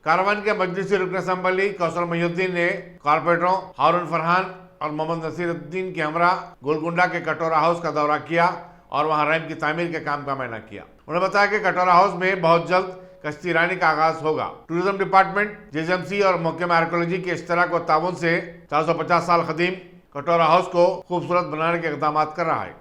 कारवान के मजलिसी रुकन असम्बली कौसर मोहिउद्दीन ने कॉर्पोरेटरों हारून फरहान और मोहम्मद नसीरुद्दीन के हमरा गोलकुंडा के कटोरा हाउस का दौरा किया और वहां रैंप की तामीर के काम का मायना किया। उन्होंने बताया कि कटोरा हाउस में बहुत जल्द कश्ती रानी का आगाज होगा। टूरिज्म डिपार्टमेंट, जेएमसी और महकमा आर्कियोलॉजी के इश्तराक व ताउन से 450 साल कदीम कटोरा हाउस को खूबसूरत बनाने के इक़दाम कर रहा है।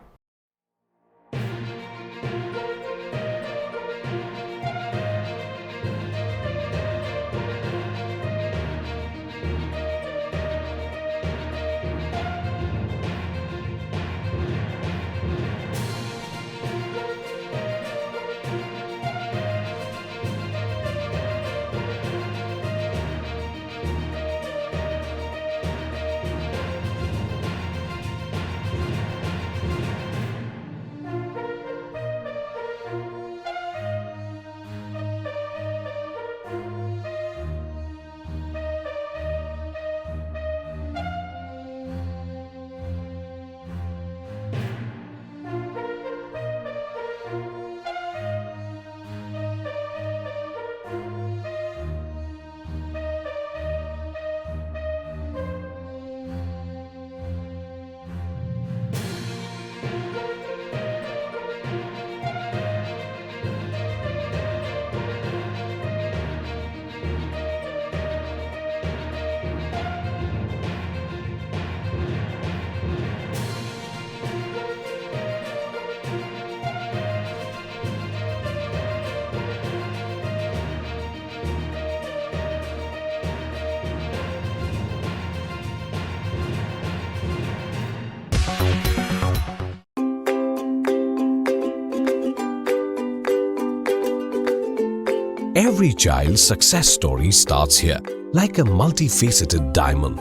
Every child's success story starts here, like a multifaceted diamond.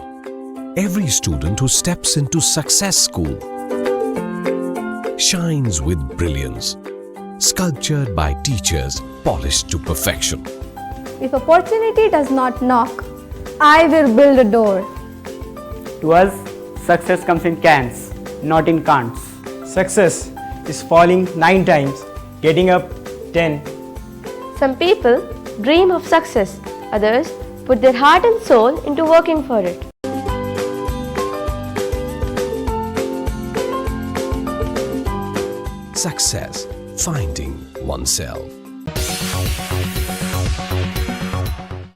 Every student who steps into Success School shines with brilliance, sculptured by teachers polished to perfection. If opportunity does not knock, I will build a door. To us, success comes in cans, not in can'ts. Success is falling 9 times, getting up 10. Some people dream of success, others put their heart and soul into working for it. Success, finding oneself.